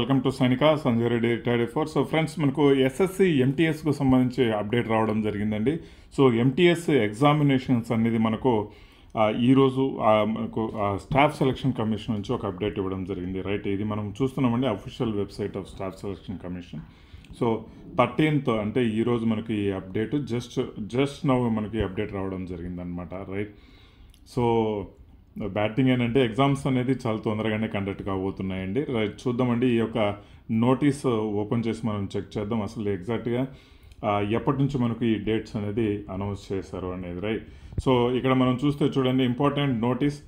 Welcome to సైనిక Sanjay Reddy retired four. So friends, మనకు SSC ఎంటీఎస్కు సంబంధించి అప్డేట్ రావడం జరిగిందండి. సో ఎంటీఎస్ ఎగ్జామినేషన్స్ అనేది మనకు ఈరోజు మనకు స్టాఫ్ సెలక్షన్ కమిషన్ నుంచి ఒక అప్డేట్ ఇవ్వడం జరిగింది. రైట్, ఇది మనం చూస్తున్నామండి official website of staff selection commission. So 13th అంటే ఈరోజు మనకి ఈ అప్డేట్ జస్ట్ నవ్ మనకి అప్డేట్ రావడం జరిగిందనమాట. రైట్, సో బ్యాడ్ థింగ్ ఏంటంటే ఎగ్జామ్స్ అనేది చాలా తొందరగానే కండక్ట్ కాబోతున్నాయండి. రైట్, చూద్దామండి. ఈ యొక్క నోటీస్ ఓపెన్ చేసి మనం చెక్ చేద్దాం అసలు ఎగ్జాక్ట్గా ఎప్పటి నుంచి మనకు ఈ డేట్స్ అనేది అనౌన్స్ చేశారు అనేది. రైట్, సో ఇక్కడ మనం చూస్తే చూడండి ఇంపార్టెంట్ నోటీస్.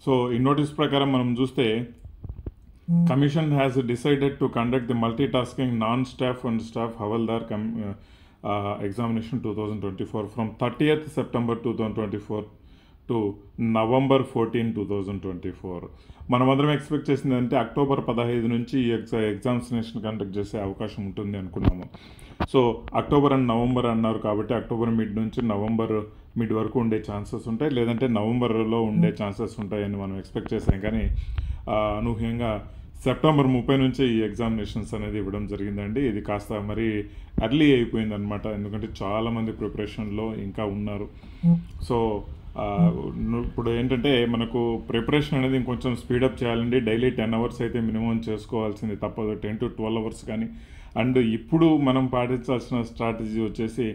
సో ఈ నోటీస్ ప్రకారం మనం చూస్తే commission has decided to conduct the multi tasking non staff and staff havildar examination 2024 from 30th September 2024 to November 14, 2024. మనమందరం ఎక్స్పెక్ట్ చేసింది అంటే October 15 నుంచి ఈ ఎగ్జామినేషన్ కండక్ట్ చేసే అవకాశం ఉంటుంది అనుకున్నాము. సో అక్టోబర్ అండ్ నవంబర్ అన్నారు కాబట్టి అక్టోబర్ మిడ్ నుంచి నవంబర్ మిడ్ వరకు ఉండే ఛాన్సెస్ ఉంటాయి, లేదంటే నవంబర్లో ఉండే ఛాన్సెస్ ఉంటాయని మనం ఎక్స్పెక్ట్ చేసాం. కానీ అనూహ్యంగా సెప్టెంబర్ 30 నుంచి ఈ ఎగ్జామినేషన్స్ అనేది ఇవ్వడం జరిగిందండి. ఇది కాస్త మరీ ఎర్లీ అయిపోయింది అనమాట, ఎందుకంటే చాలామంది ప్రిపరేషన్లో ఇంకా ఉన్నారు. సో ఇప్పుడు ఏంటంటే మనకు ప్రిపరేషన్ అనేది ఇంకొంచెం స్పీడప్ చేయాలండి. డైలీ 10 hours అయితే మినిమం చేసుకోవాల్సింది తప్పదు, 10 to 12 hours కానీ. అండ్ ఇప్పుడు మనం పాటించాల్సిన స్ట్రాటజీ వచ్చేసి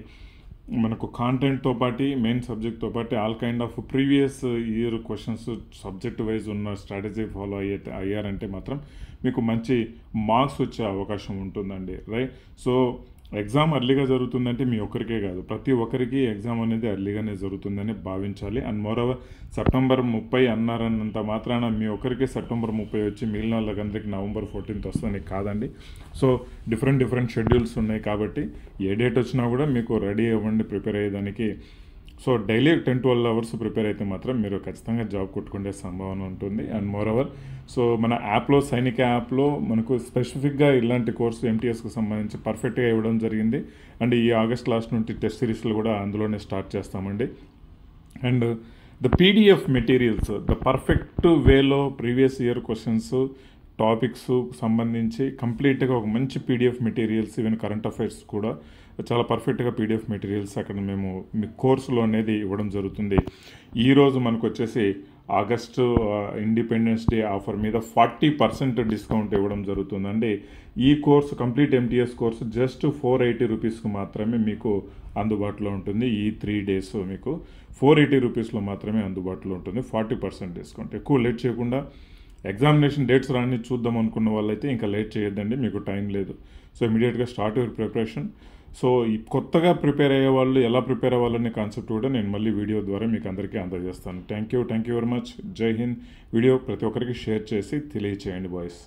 మనకు కాంటెంట్తో పాటు మెయిన్ సబ్జెక్ట్తో పాటు all kind of previous year questions subject wise ఉన్న స్ట్రాటజీ ఫాలో అయ్యారంటే మాత్రం మీకు మంచి మార్క్స్ వచ్చే అవకాశం ఉంటుందండి. రైట్, సో ఎగ్జామ్ ఎర్లీగా జరుగుతుందంటే మీ ఒక్కరికే కాదు, ప్రతి ఒక్కరికి ఎగ్జామ్ అనేది ఎర్లీగానే జరుగుతుందని భావించాలి. అండ్ మోరోవర్ September 30 అన్నారన్నంత మాత్రాన మీ ఒక్కరికి September 30 వచ్చి మిగిలిన వాళ్ళకందరికి November 14 వస్తుంది కాదండి. సో డిఫరెంట్ షెడ్యూల్స్ ఉన్నాయి కాబట్టి ఏ డేట్ వచ్చినా కూడా మీకు రెడీ అవ్వండి ప్రిపేర్ అయ్యేదానికి. సో డైలీ 10-12 hours ప్రిపేర్ అయితే మాత్రం మీరు ఖచ్చితంగా జాబ్ కొట్టుకునే సంభావన ఉంటుంది. అండ్ మోరోవర్ సో మన యాప్లో సైనిక యాప్లో మనకు స్పెసిఫిక్గా ఇలాంటి కోర్సు ఎంటీఎస్కి సంబంధించి పర్ఫెక్ట్గా ఇవ్వడం జరిగింది. అండ్ ఈ ఆగస్ట్ లాస్ట్ నుండి టెస్ట్ సిరీస్లు కూడా అందులోనే స్టార్ట్ చేస్తామండి. And the PDF materials the perfect వేలో ప్రీవియస్ ఇయర్ క్వశ్చన్స్ టాపిక్స్ సంబంధించి కంప్లీట్గా ఒక మంచి PDF materials, even current affairs కూడా చాలా పర్ఫెక్ట్గా పీడిఎఫ్ మెటీరియల్స్ అక్కడ మేము మీ కోర్సులో అనేది ఇవ్వడం జరుగుతుంది. ఈరోజు మనకు వచ్చేసి ఆగస్టు ఇండిపెండెన్స్ డే ఆఫర్ మీద 40% డిస్కౌంట్ ఇవ్వడం జరుగుతుందండి. ఈ course complete MTS course just 480 రూపీస్కి మాత్రమే మీకు అందుబాటులో ఉంటుంది. ఈ 3 days మీకు 480 రూపీస్లో మాత్రమే అందుబాటులో ఉంటుంది. 40% డిస్కౌంట్. ఎక్కువ లేట్ చేయకుండా ఎగ్జామినేషన్ డేట్స్ రాని చూద్దాం అనుకున్న వాళ్ళైతే ఇంకా లేట్ చేయొద్దండి, మీకు టైం లేదు. సో ఇమీడియట్గా స్టార్ట్ యువర్ ప్రిపరేషన్. సో ఈ కొత్తగా ప్రిపేర్ అయ్యే వాళ్ళు ఎలా ప్రిపేర్ అవ్వాలనే కాన్సెప్ట్ కూడా నేను మళ్ళీ వీడియో ద్వారా మీకు అందరికీ అందజేస్తాను. Thank you very much. జై హింద్. వీడియో ప్రతి ఒక్కరికి షేర్ చేసి తెలియచేయండి బాయ్స్.